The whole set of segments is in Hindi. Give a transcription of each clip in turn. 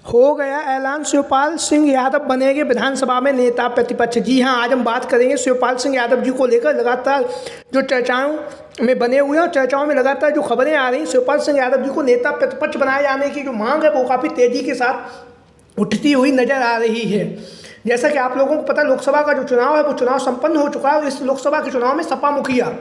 हो गया ऐलान, शिवपाल सिंह यादव बनेंगे विधानसभा में नेता प्रतिपक्ष। जी हाँ, आज हम बात करेंगे शिवपाल सिंह यादव जी को लेकर लगातार जो चर्चाओं में बने हुए हैं और चर्चाओं में लगातार जो खबरें आ रही हैं, शिवपाल सिंह यादव जी को नेता प्रतिपक्ष बनाए जाने की जो मांग है वो काफ़ी तेज़ी के साथ उठती हुई नजर आ रही है। जैसा कि आप लोगों को पता है, लोकसभा का जो चुनाव है वो चुनाव संपन्न हो चुका है और इस लोकसभा के चुनाव में सपा मुखिया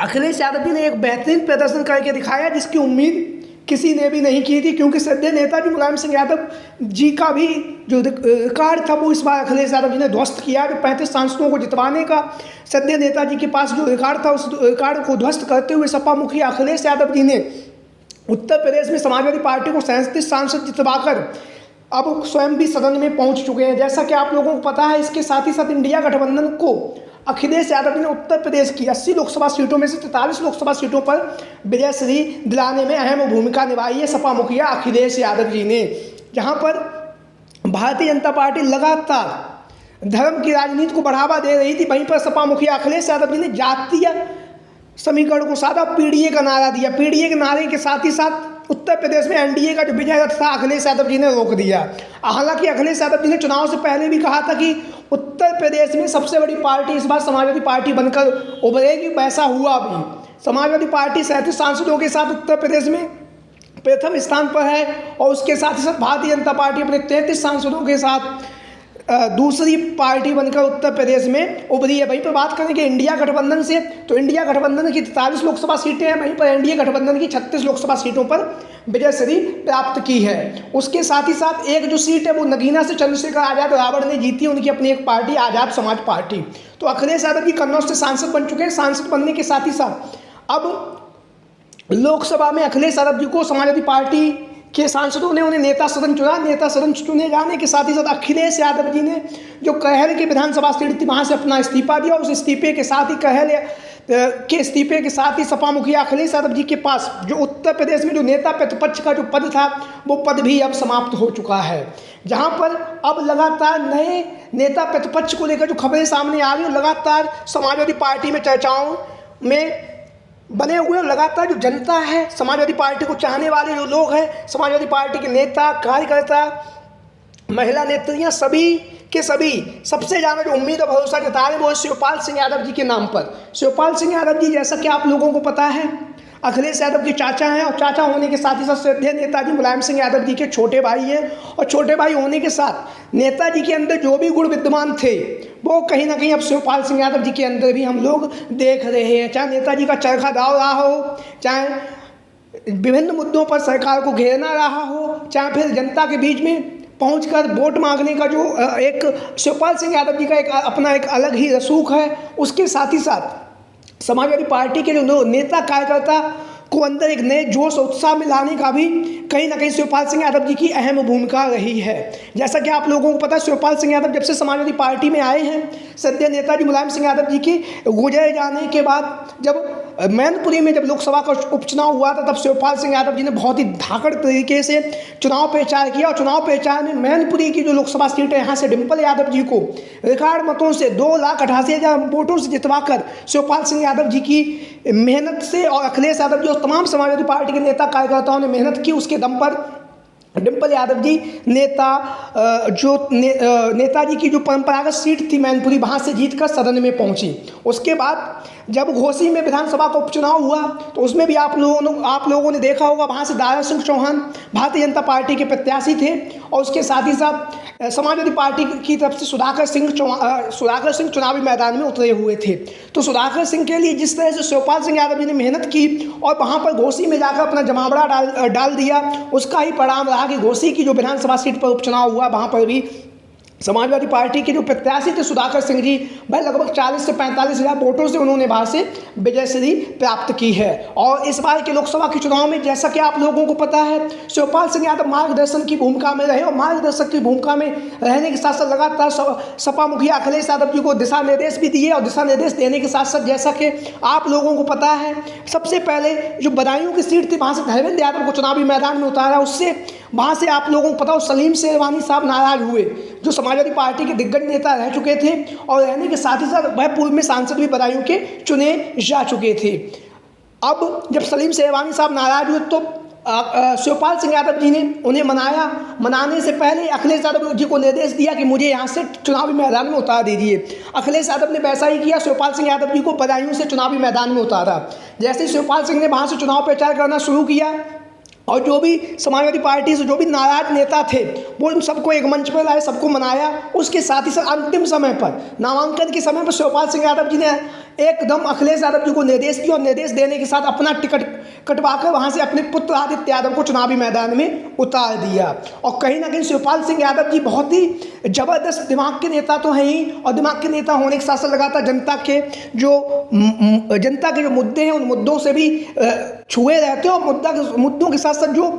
अखिलेश यादव जी ने एक बेहतरीन प्रदर्शन करके दिखाया जिसकी उम्मीद किसी ने भी नहीं की थी, क्योंकि सद्य नेताजी मुलायम सिंह यादव जी का भी जो रिकॉर्ड था वो इस बार अखिलेश यादव जी ने ध्वस्त किया। जो 35 सांसदों को जितवाने का सद्य नेताजी के पास जो रिकॉर्ड था उस रिकॉर्ड को ध्वस्त करते हुए सपा मुखिया अखिलेश यादव जी ने उत्तर प्रदेश में समाजवादी पार्टी को 37 सांसद जितवाकर अब स्वयं भी सदन में पहुंच चुके हैं। जैसा कि आप लोगों को पता है, इसके साथ ही साथ इंडिया गठबंधन को अखिलेश यादव जी ने उत्तर प्रदेश की 80 लोकसभा सीटों में से 43 लोकसभा सीटों पर विजयश्री दिलाने में अहम भूमिका निभाई है सपा मुखिया अखिलेश यादव जी ने। जहां पर भारतीय जनता पार्टी लगातार धर्म की राजनीति को बढ़ावा दे रही थी, वहीं पर सपा मुखिया अखिलेश यादव जी ने जातीय समीकरण को साधा पीडीए का नारा दिया। पीडीए के नारे के साथ ही साथ उत्तर प्रदेश में एनडीए का जो विजय रथ था अखिलेश यादव जी ने रोक दिया। हालांकि अखिलेश यादव जी ने चुनाव से पहले भी कहा था कि उत्तर प्रदेश में सबसे बड़ी पार्टी इस बार समाजवादी पार्टी बनकर उभरेगी, वैसा हुआ भी। समाजवादी पार्टी 37 सांसदों के साथ उत्तर प्रदेश में प्रथम स्थान पर है और उसके साथ ही साथ भारतीय जनता पार्टी अपने 33 सांसदों के साथ दूसरी पार्टी बनकर उत्तर प्रदेश में उभरी है। वहीं पर बात करेंगे इंडिया गठबंधन से, तो इंडिया गठबंधन की 43 लोकसभा सीटें हैं, वहीं पर एनडीए गठबंधन की 36 लोकसभा सीटों पर विजयश्री प्राप्त की है। उसके साथ ही साथ एक जो सीट है वो नगीना से चंद्रशेखर आजाद रावण ने जीती, उनकी अपनी एक पार्टी आजाद समाज पार्टी। तो अखिलेश यादव जी कन्नौज से सांसद बन चुके हैं। सांसद बनने के साथ ही साथ अब लोकसभा में अखिलेश यादव जी को समाजवादी पार्टी के सांसदों ने उन्हें नेता सदन चुना। नेता सदन चुने जाने के साथ ही साथ अखिलेश यादव जी ने जो कहल की विधानसभा सीट थी वहाँ से अपना इस्तीफा दिया। उस इस्तीफे के साथ ही कहल के इस्तीफे के साथ ही सपा मुखिया अखिलेश यादव जी के पास जो उत्तर प्रदेश में जो नेता प्रतिपक्ष का जो पद था वो पद भी अब समाप्त हो चुका है। जहाँ पर अब लगातार नए नेता प्रतिपक्ष को लेकर जो खबरें सामने आ रही हैं, लगातार समाजवादी पार्टी में चर्चाओं में बने हुए और लगातार जो जनता है, समाजवादी पार्टी को चाहने वाले जो लोग हैं, समाजवादी पार्टी के नेता कार्यकर्ता महिला नेत्रियां सभी के सभी सबसे ज़्यादा जो उम्मीद और भरोसा जता रहे हैं वो है शिवपाल सिंह यादव जी के नाम पर। शिवपाल सिंह यादव जी जैसा कि आप लोगों को पता है अखिलेश यादव के चाचा हैं और चाचा होने के साथ ही साथ श्रद्धेय नेताजी मुलायम सिंह यादव जी के छोटे भाई हैं और छोटे भाई होने के साथ नेताजी के अंदर जो भी गुण विद्यमान थे वो कहीं ना कहीं अब शिवपाल सिंह यादव जी के अंदर भी हम लोग देख रहे हैं। चाहे नेताजी का चरखा दाव रहा हो, चाहे विभिन्न मुद्दों पर सरकार को घेरना रहा हो, चाहे फिर जनता के बीच में पहुंचकर वोट मांगने का जो एक शिवपाल सिंह यादव जी का एक अपना एक अलग ही रसूख है, उसके साथ ही साथ समाजवादी पार्टी के जो नेता कार्यकर्ता को अंदर एक नए जोश और उत्साह में लाने का भी कहीं ना कहीं शिवपाल सिंह यादव जी की अहम भूमिका रही है। जैसा कि आप लोगों को पता है, शिवपाल सिंह यादव जब से समाजवादी पार्टी में आए हैं, सद्य नेताजी मुलायम सिंह यादव जी के गुजर जाने के बाद जब मैनपुरी में जब लोकसभा का उपचुनाव हुआ था तब शिवपाल सिंह यादव जी ने बहुत ही धाकड़ तरीके से चुनाव प्रचार किया और चुनाव प्रचार में मैनपुरी की जो लोकसभा सीट है यहाँ से डिम्पल यादव जी को रिकॉर्ड मतों से 2,88,000 वोटों से जितवाकर शिवपाल सिंह यादव जी की मेहनत से और अखिलेश यादव जी और तमाम समाजवादी पार्टी के नेता कार्यकर्ताओं ने मेहनत की, उसके दम पर डिम्पल यादव जी नेताजी की जो परंपरागत सीट थी मैनपुरी वहाँ से जीतकर सदन में पहुँची। उसके बाद जब घोसी में विधानसभा का उपचुनाव हुआ तो उसमें भी आप लोगों ने देखा होगा, वहाँ से दारा सिंह चौहान भारतीय जनता पार्टी के प्रत्याशी थे और उसके साथ ही साथ समाजवादी पार्टी की तरफ से सुधाकर सिंह चुनावी मैदान में उतरे हुए थे। तो सुधाकर सिंह के लिए जिस तरह से शिवपाल सिंह यादव जी ने मेहनत की और वहाँ पर घोसी में जाकर अपना जमावड़ा डाल दिया, उसका ही परिणाम रहा कि घोसी की जो विधानसभा सीट पर उपचुनाव हुआ वहाँ पर भी समाजवादी पार्टी के जो प्रत्याशी थे सुधाकर सिंह जी, भाई लगभग 40 से 45,000 वोटों से उन्होंने वहाँ से विजयश्री प्राप्त की है। और इस बार के लोकसभा के चुनाव में जैसा कि आप लोगों को पता है शिवपाल सिंह यादव मार्गदर्शन की भूमिका में रहे और मार्गदर्शक की भूमिका में रहने के साथ साथ लगातार सपा मुखिया अखिलेश यादव जी को दिशा निर्देश भी दिए और दिशा निर्देश देने के साथ साथ जैसा कि आप लोगों को पता है सबसे पहले जो बदायूं की सीट थी वहाँ से धर्मेंद्र यादव को चुनावी मैदान में उतारा, उससे वहाँ से आप लोगों को पता हो सलीम शेरवानी साहब नाराज हुए जो समाजवादी पार्टी के दिग्गज नेता रह चुके थे और रहने के साथ ही साथ वह पूर्व में सांसद भी बदायूं के चुने जा चुके थे। अब जब सलीम शेरवानी साहब नाराज हुए तो शिवपाल सिंह यादव जी ने उन्हें मनाने से पहले अखिलेश यादव जी को निर्देश दिया कि मुझे यहाँ से चुनावी मैदान में उतार दीजिए। अखिलेश यादव ने वैसा ही किया, शिवपाल सिंह यादव जी को बदायूं से चुनावी मैदान में उतारा। जैसे ही शिवपाल सिंह ने वहाँ से चुनाव प्रचार करना शुरू किया और जो भी समाजवादी पार्टी से जो भी नाराज नेता थे वो उन सबको एक मंच पर लाए, सबको मनाया। उसके साथ ही साथ अंतिम समय पर नामांकन के समय पर शिवपाल सिंह यादव जी ने एकदम अखिलेश यादव जी को निर्देश दिया और निर्देश देने के साथ अपना टिकट कटवाकर वहाँ से अपने पुत्र आदित्य यादव को चुनावी मैदान में उतार दिया। और कहीं ना कहीं शिवपाल सिंह यादव जी बहुत ही ज़बरदस्त दिमाग के नेता तो हैं ही, और दिमाग के नेता होने के साथ साथ लगातार जनता के जो मुद्दे हैं उन मुद्दों से भी छुए रहते हैं, और मुद्दों के साथ साथ जो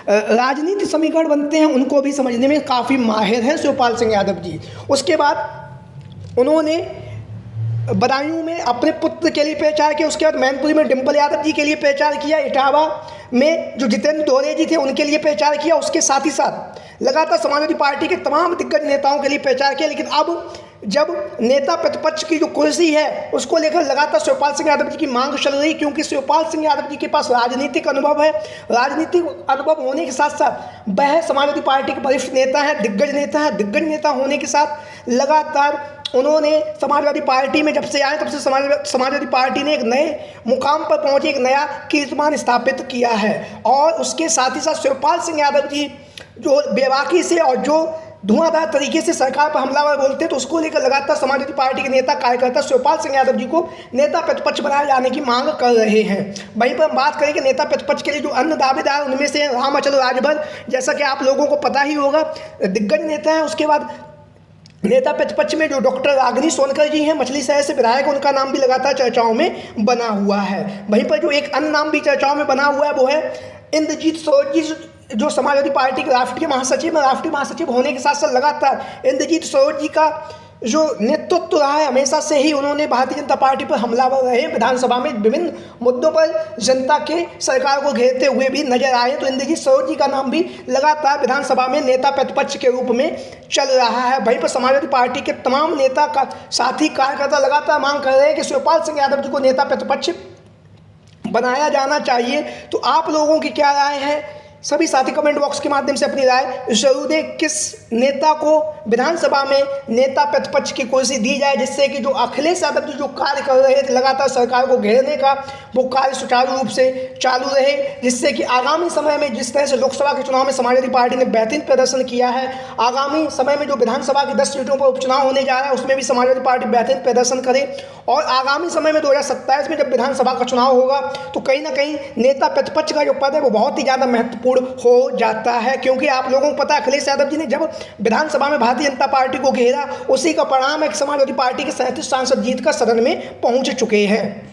राजनीति समीकरण बनते हैं उनको भी समझने में काफ़ी माहिर हैं शिवपाल सिंह यादव जी। उसके बाद उन्होंने बदायूं में अपने पुत्र के लिए प्रचार किया, उसके बाद मैनपुरी में डिम्पल यादव जी के लिए प्रचार किया, इटावा में जो जितेंद्र दोहरे जी थे उनके लिए प्रचार किया। उसके साथ ही साथ लगातार समाजवादी पार्टी के तमाम दिग्गज नेताओं के लिए प्रचार किया। लेकिन अब जब नेता प्रतिपक्ष की जो कुर्सी है उसको लेकर लगातार शिवपाल सिंह यादव जी की मांग चल रही, क्योंकि शिवपाल सिंह यादव जी के पास राजनीतिक अनुभव है। राजनीतिक अनुभव होने के साथ साथ वह समाजवादी पार्टी के वरिष्ठ नेता हैं, दिग्गज नेता हैं। दिग्गज नेता होने के साथ लगातार उन्होंने समाजवादी पार्टी में जब से आए तब से समाजवादी पार्टी ने एक नए मुकाम पर पहुंचे, एक नया कीर्तिमान स्थापित किया है। और उसके साथ ही साथ शिवपाल सिंह यादव जी जो बेबाकी से और जो धुआंधार तरीके से सरकार पर हमलावर बोलते हैं, तो उसको लेकर लगातार समाजवादी पार्टी के नेता कार्यकर्ता शिवपाल सिंह यादव जी को नेता प्रतिपक्ष बनाए जाने की मांग कर रहे हैं। वहीं पर हम बात करें कि नेता प्रतिपक्ष के लिए जो अन्य दावेदार उनमें से राम अचल राजभर, जैसा कि आप लोगों को पता ही होगा, दिग्गज नेता हैं। उसके बाद नेता प्रतिपक्ष में जो डॉक्टर रागिनी सोनकर जी हैं, मछली शहर से विधायक, उनका नाम भी लगातार चर्चाओं में बना हुआ है। वहीं पर जो एक अन्य नाम भी चर्चाओं में बना हुआ है वो है इंद्रजीत सोर जी, जो समाजवादी पार्टी के राष्ट्रीय महासचिव में, राष्ट्रीय महासचिव होने के साथ साथ लगातार इंद्रजीत सोर जी का जो नेतृत्व रहा है, हमेशा से ही उन्होंने भारतीय जनता पार्टी पर हमलावर रहे, विधानसभा में विभिन्न मुद्दों पर जनता के सरकार को घेरते हुए भी नजर आए। तो इंद्रजीत सोर जी का नाम भी लगातार विधानसभा में नेता प्रतिपक्ष के रूप में चल रहा है। वहीं पर समाजवादी पार्टी के तमाम नेता का साथी कार्यकर्ता लगातार मांग कर रहे हैं कि शिवपाल सिंह यादव जी को नेता प्रतिपक्ष बनाया जाना चाहिए। तो आप लोगों की क्या राय है? सभी साथी कमेंट बॉक्स के माध्यम से अपनी राय जरूर दें। किस नेता को विधानसभा में नेता प्रतिपक्ष की कुर्सी दी जाए, जिससे कि जो अखिलेश यादव जी जो कार्य कर रहे थे लगातार सरकार को घेरने का, वो कार्य सुचारू रूप से चालू रहे, जिससे कि आगामी समय में जिस तरह से लोकसभा के चुनाव में समाजवादी पार्टी ने बेहतरीन प्रदर्शन किया है, आगामी समय में जो विधानसभा की 10 सीटों पर उपचुनाव होने जा रहा है उसमें भी समाजवादी पार्टी बेहतरीन प्रदर्शन करे। और आगामी समय में 2027 में जब विधानसभा का चुनाव होगा तो कहीं ना कहीं नेता प्रतिपक्ष का जो पद है वो बहुत ही ज़्यादा महत्वपूर्ण हो जाता है, क्योंकि आप लोगों को पता है अखिलेश यादव जी ने जब विधानसभा में भारतीय जनता पार्टी को घेरा, उसी का परिणाम है कि समाजवादी पार्टी के 37 सांसद जीत कर सदन में पहुंच चुके हैं।